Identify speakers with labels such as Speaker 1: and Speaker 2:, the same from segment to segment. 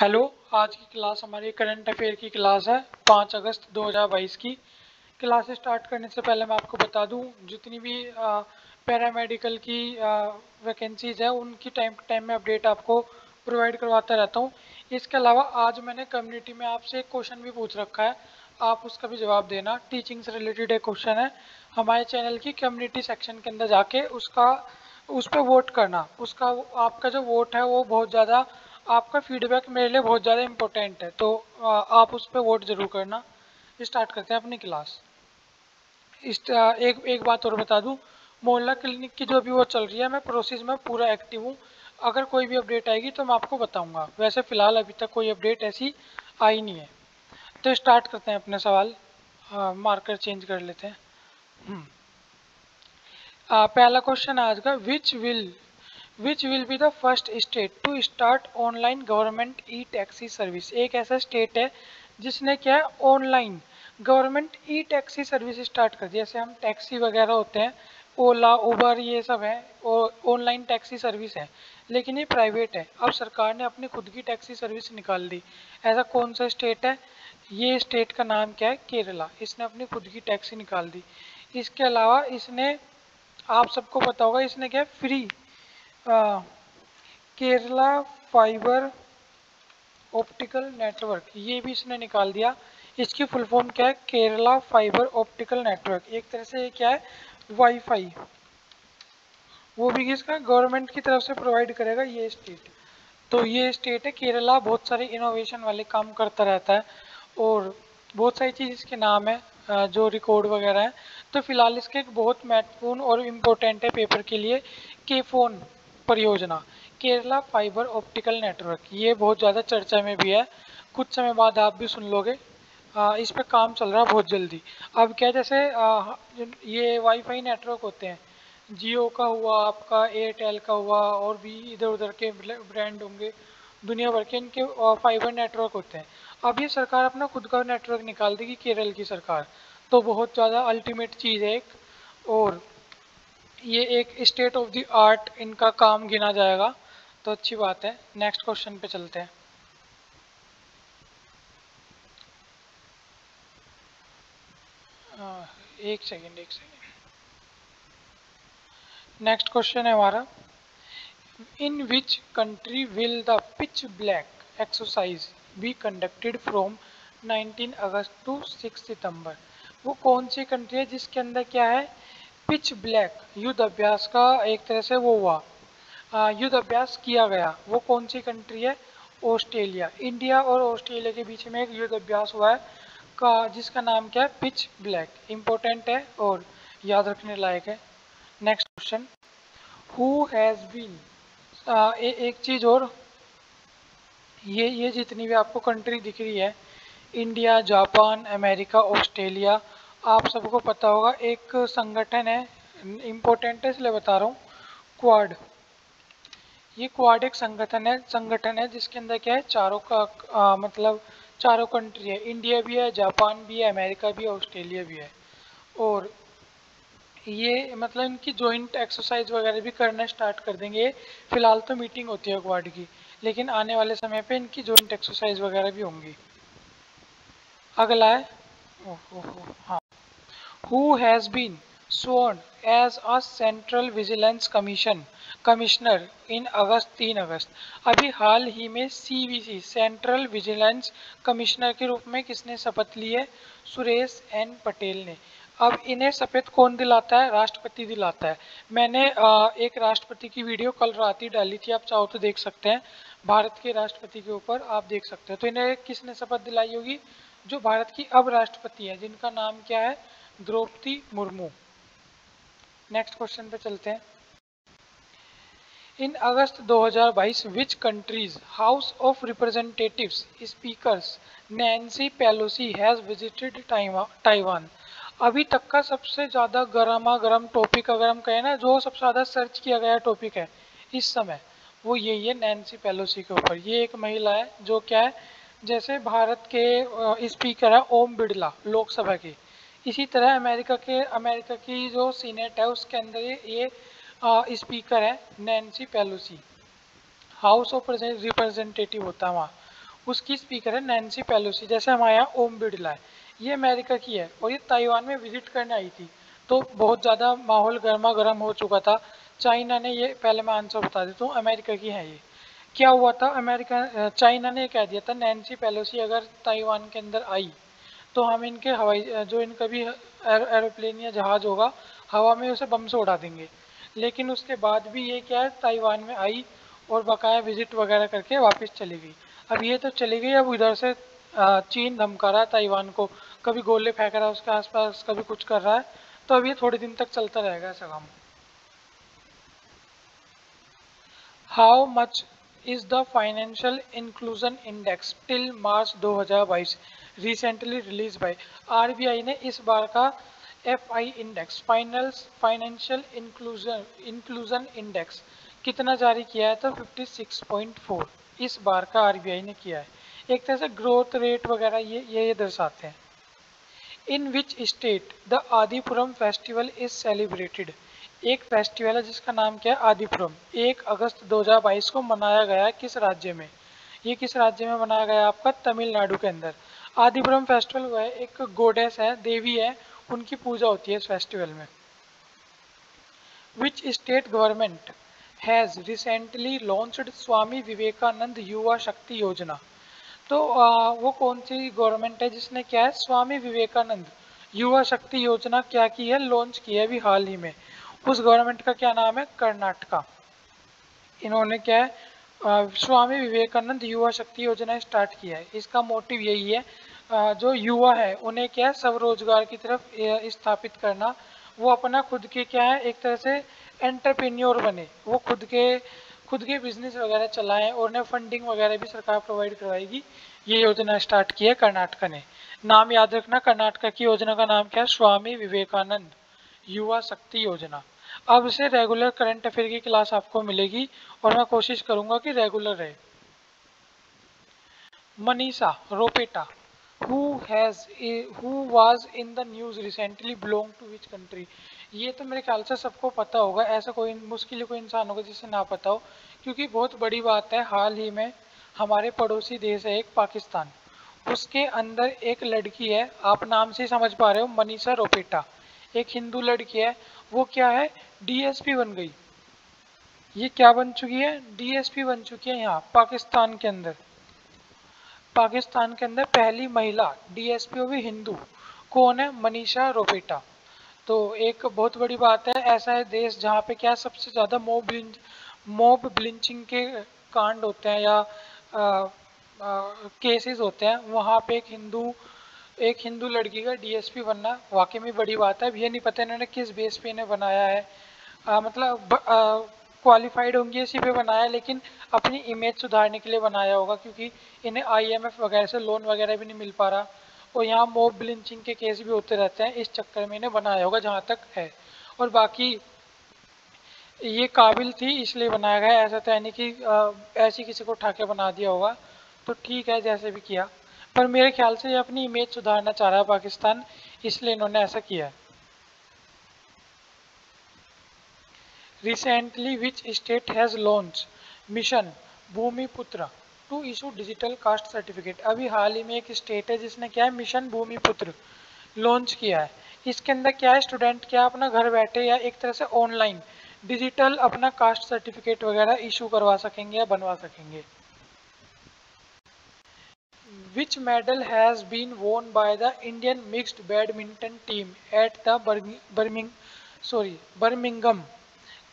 Speaker 1: Hello. आज की class हमारी करंट अफेयर की क्लास है 5 अगस्त 2022 की। क्लास स्टार्ट करने से पहले मैं आपको बता दूं जितनी भी पैरामेडिकल की वैकेंसीज है उनकी टाइम टू टाइम में अपडेट आपको प्रोवाइड करवाता रहता हूं। इसके अलावा आज मैंने कम्युनिटी में आपसे एक क्वेश्चन भी पूछ रखा है, आप उसका भी जवाब देना। टीचिंग से रिलेटेड एक क्वेश्चन है, हमारे चैनल की कम्युनिटी सेक्शन के अंदर जाके उस पर वोट करना। उसका आपका जो वोट है वो बहुत ज़्यादा, आपका फीडबैक मेरे लिए बहुत ज़्यादा इम्पोर्टेंट है, तो आप उस पर वोट जरूर करना। स्टार्ट करते हैं अपनी क्लास। एक बात और बता दूं, मोहल्ला क्लिनिक की जो अभी वो चल रही है, मैं प्रोसेस में पूरा एक्टिव हूँ। अगर कोई भी अपडेट आएगी तो मैं आपको बताऊंगा। वैसे फ़िलहाल अभी तक कोई अपडेट ऐसी आई नहीं है। तो स्टार्ट करते हैं अपने सवाल। मार्कर चेंज कर लेते हैं। पहला क्वेश्चन आज का, which will be the first state to start online government e taxi service. एक ऐसा स्टेट है जिसने क्या है, online government e taxi service start कर दिया। जैसे हम टैक्सी वगैरह होते हैं, ओला उबर ये सब है, और ऑनलाइन टैक्सी सर्विस है, लेकिन ये प्राइवेट है। अब सरकार ने अपनी खुद की टैक्सी सर्विस निकाल दी। ऐसा कौन सा स्टेट है? ये स्टेट का नाम क्या है? केरला। इसने अपनी खुद की टैक्सी निकाल दी। इसके अलावा इसने, आप सबको पता होगा, इसने क्या, free Kerala fibre optical network, ये भी इसने निकाल दिया। इसकी फुल फॉर्म क्या है? Kerala fibre optical network. एक तरह से ये क्या है, वाईफाई, वो भी किसका, गवर्नमेंट की तरफ से प्रोवाइड करेगा ये स्टेट। तो ये स्टेट है केरला, बहुत सारे इनोवेशन वाले काम करता रहता है और बहुत सारी चीज़ इसके नाम है, जो रिकॉर्ड वगैरह है। तो फिलहाल इसके एक बहुत महत्वपूर्ण और इम्पोर्टेंट है पेपर के लिए, के फोन परियोजना, केरला फाइबर ऑप्टिकल नेटवर्क। ये बहुत ज़्यादा चर्चा में भी है, कुछ समय बाद आप भी सुन लोगे। इस पे काम चल रहा है बहुत जल्दी। अब क्या, जैसे ये वाईफाई नेटवर्क होते हैं, जियो का हुआ, आपका एयरटेल का हुआ, और भी इधर उधर के ब्रांड होंगे दुनिया भर के, इनके फाइबर नेटवर्क होते हैं। अब ये सरकार अपना खुद का नेटवर्क निकाल देगी, केरल की सरकार। तो बहुत ज़्यादा अल्टीमेट चीज़ है एक, और ये एक स्टेट ऑफ द आर्ट इनका काम गिना जाएगा, तो अच्छी बात है। नेक्स्ट क्वेश्चन पे चलते हैं। एक सेकेंड। नेक्स्ट क्वेश्चन है हमारा, in which country will the pitch black exercise be conducted from 19 August to 6 September. वो कौन सी कंट्री है जिसके अंदर क्या है, पिच ब्लैक युद्ध अभ्यास का एक तरह से वो हुआ, युद्ध अभ्यास किया गया। वो कौन सी कंट्री है? ऑस्ट्रेलिया। इंडिया और ऑस्ट्रेलिया के बीच में एक युद्ध अभ्यास हुआ है का, जिसका नाम क्या है, पिच ब्लैक। इंपॉर्टेंट है और याद रखने लायक है। Next question, who has been, एक चीज़ और, ये जितनी भी आपको कंट्री दिख रही है, इंडिया, जापान, अमेरिका, ऑस्ट्रेलिया, आप सबको पता होगा एक संगठन है, इम्पोर्टेंट है इसलिए बता रहा हूँ, क्वाड। ये क्वाड एक संगठन है जिसके अंदर क्या है, चारों का मतलब चारों कंट्री है, इंडिया भी है, जापान भी है, अमेरिका भी है, ऑस्ट्रेलिया भी है। और ये मतलब इनकी जॉइंट एक्सरसाइज वगैरह भी करना स्टार्ट कर देंगे। फिलहाल तो मीटिंग होती है क्वाड की, लेकिन आने वाले समय पे इनकी जॉइंट एक्सरसाइज वगैरह भी होंगी। अगला है, हाँ, who has been sworn as a central vigilance commissioner in August 3 August. अभी हाल ही में सीवीसी सेंट्रल विजिलेंस कमिश्नर के रूप में किसने शपथ ली है? सुरेश एन पटेल ने। अब इन्हें शपथ कौन दिलाता है? राष्ट्रपति दिलाता है। मैंने एक राष्ट्रपति की वीडियो कल रात ही डाली थी, आप चाहो तो देख सकते हैं, भारत के राष्ट्रपति के ऊपर आप देख सकते हैं। तो इन्हें किसने शपथ दिलाई होगी? जो भारत की अब राष्ट्रपति है, जिनका नाम क्या है, द्रौपदी मुर्मू। नेक्स्ट क्वेश्चन पे चलते हैं। इन अगस्त 2022 which countries house of representatives speakers Nancy Pelosi has visited Taiwan. अभी तक का सबसे ज़्यादा गर्मा गर्म टॉपिक, अगर हम कहें ना, जो सबसे ज़्यादा सर्च किया गया टॉपिक है इस समय, वो यही है, नैन्सी पेलोसी के ऊपर। ये एक महिला है जो क्या है, जैसे भारत के स्पीकर है ओम बिरला लोकसभा के, इसी तरह अमेरिका की जो सीनेट है उसके अंदर ये स्पीकर है Nancy Pelosi, house of representative होता है वहाँ। उसकी स्पीकर है नैन्सी पेलोसी। जैसे हमारे यहाँ ओम बिरला है, ये अमेरिका की है और ये ताइवान में विजिट करने आई थी। तो बहुत ज़्यादा माहौल गर्मा गर्म हो चुका था। चाइना ने, ये पहले मैं आंसर बता देता हूँ, अमेरिका की है ये। क्या हुआ था, चाइना ने कह दिया था नैन्सी पेलोसी अगर ताइवान के अंदर आई तो हम इनके हवाई, जो इनका भी एरोप्लेन या जहाज होगा, हवा में उसे बम से उड़ा देंगे। लेकिन उसके बाद भी ये क्या है, ताइवान में आई और बकाया विजिट वगैरह करके वापस चली गई। अब ये तो चली गई, अब इधर से चीन धमका रहा है ताइवान को, कभी गोले फेंक रहा है उसके आसपास, कभी कुछ कर रहा है। तो अब ये थोड़े दिन तक चलता रहेगा ऐसा काम। How much is the financial inclusion index till March 2022 recently release by RBI ने इस बार का FI index, financial inclusion index कितना जारी किया है? तो 56.4 इस बार का आरबीआई ने किया है। एक तरह से ग्रोथ रेट वगैरह ये दर्शाते हैं। In which state the Adipuram festival is celebrated? एक फेस्टिवल है जिसका नाम क्या है? आदिपुरम। 1 अगस्त 2022 को मनाया गया है। किस राज्य में? ये किस राज्य में मनाया गया? आपका तमिलनाडु के अंदर। आदिपुरम फेस्टिवल वो है, एक गोडेस है, देवी है, उनकी पूजा होती है इस फेस्टिवल में। Which state government has recently launched Swami Vivekananda Yuva Shakti योजना? तो वो कौन सी गवर्नमेंट है जिसने क्या है, स्वामी विवेकानंद युवा शक्ति योजना क्या की है, लॉन्च की है अभी हाल ही में? उस गवर्नमेंट का क्या नाम है? कर्नाटका। इन्होंने क्या है, स्वामी विवेकानंद युवा शक्ति योजना स्टार्ट किया है। इसका मोटिव यही है, जो युवा है उन्हें क्या है, स्वरोजगार की तरफ स्थापित करना। वो अपना खुद के क्या है, एक तरह से एंटरप्रेन्योर बने, वो खुद के बिजनेस वगैरह चलाएं और उन्हें फंडिंग वगैरह भी सरकार प्रोवाइड करवाएगी। ये योजना स्टार्ट की है कर्नाटका ने। नाम याद रखना, कर्नाटका की योजना का नाम क्या है? स्वामी विवेकानंद युवा शक्ति योजना। अब से रेगुलर करंट अफेयर की क्लास आपको मिलेगी और मैं कोशिश करूंगा कि रेगुलर रहे। Manisha रोपेटा, who has who was in the news recently belong to which country? ये तो मेरे ख्याल से सबको पता होगा, ऐसा कोई मुश्किल ही कोई इंसान होगा जिसे ना पता हो, क्योंकि बहुत बड़ी बात है। हाल ही में हमारे पड़ोसी देश है एक पाकिस्तान, उसके अंदर एक लड़की है, आप नाम से समझ पा रहे हो, मनीषा रोपेटा, एक हिंदू लड़की है। वो क्या है, डीएसपी बन गई। ये क्या बन चुकी है? डीएसपी बन चुकी है यहाँ पाकिस्तान के अंदर। पाकिस्तान के अंदर पहली महिला डीएसपी भी हिंदू। कौन है? मनीषा रोपेटा। तो एक बहुत बड़ी बात है। ऐसा है देश जहाँ पे क्या सबसे ज्यादा मॉब ब्लिंचिंग के कांड होते हैं या केसेस होते हैं, वहाँ पे एक हिंदू लड़की का डीएसपी बनना वाकई में बड़ी बात है। अब ये नहीं पता इन्होंने किस बेस पे इन्हें बनाया है, मतलब क्वालिफाइड होंगी इसी पे बनाया, लेकिन अपनी इमेज सुधारने के लिए बनाया होगा, क्योंकि इन्हें आईएमएफ वगैरह से लोन वगैरह भी नहीं मिल पा रहा और यहाँ मॉब लिंचिंग के केस भी होते रहते हैं, इस चक्कर में इन्हें बनाया होगा जहाँ तक है। और बाकी ये काबिल थी इसलिए बनाया गया, ऐसा तो है नहीं कि ऐसी किसी को उठा के बना दिया होगा। तो ठीक है जैसे भी किया, पर मेरे ख्याल से ये अपनी इमेज सुधारना चाह रहा है पाकिस्तान, इसलिए इन्होंने ऐसा किया है। Recently, which state has launched mission Bhumiputra to issue digital caste certificate? अभी हाल ही में एक स्टेट है जिसने क्या है, मिशन भूमिपुत्र लॉन्च किया है। इसके अंदर क्या है, स्टूडेंट क्या अपना घर बैठे या एक तरह से ऑनलाइन डिजिटल अपना कास्ट सर्टिफिकेट वगैरह इशू करवा सकेंगे या बनवा सकेंगे। Which medal has been won by the Indian mixed badminton team at the Birmingham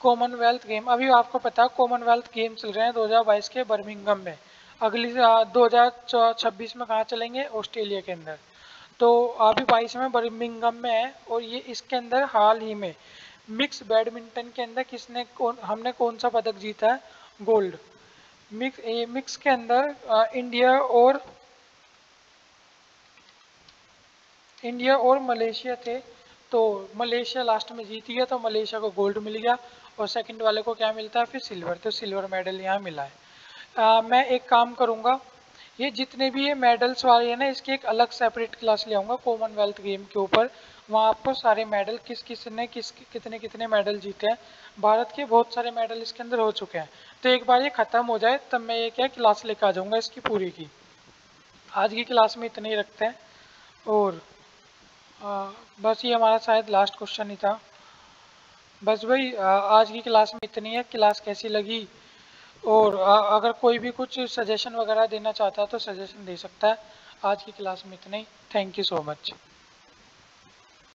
Speaker 1: Commonwealth game? अभी आपको पता है कॉमनवेल्थ गेम चल रहे हैं 2022 के बर्मिंघम में। अगली 2026 में कहाँ चलेंगे? ऑस्ट्रेलिया के अंदर। तो अभी 22 में बर्मिंघम में है और ये इसके अंदर हाल ही में मिक्स बैडमिंटन के अंदर हमने कौन सा पदक जीता है? गोल्ड। मिक्स के अंदर इंडिया और मलेशिया थे, तो मलेशिया लास्ट में जीत गया, तो मलेशिया को गोल्ड मिल गया और सेकंड वाले को क्या मिलता है फिर? सिल्वर। तो सिल्वर मेडल यहाँ मिला है। मैं एक काम करूँगा, ये जितने भी ये मेडल्स वाले हैं ना, इसकी एक अलग सेपरेट क्लास ले आऊँगा कॉमनवेल्थ गेम के ऊपर। वहाँ आपको सारे मेडल कितने कितने मेडल जीते हैं, भारत के बहुत सारे मेडल इसके अंदर हो चुके हैं। तो एक बार ये ख़त्म हो जाए तब मैं ये क्या क्लास लेकर आ जाऊँगा इसकी पूरी की। आज की क्लास में इतना ही रखते हैं। और बस ये हमारा शायद लास्ट क्वेश्चन ही था। बस भाई आज की क्लास में इतनी है। क्लास कैसी लगी? और अगर कोई भी कुछ सजेशन वगैरह देना चाहता है तो सजेशन दे सकता है। आज की क्लास में इतना ही। Thank you so much.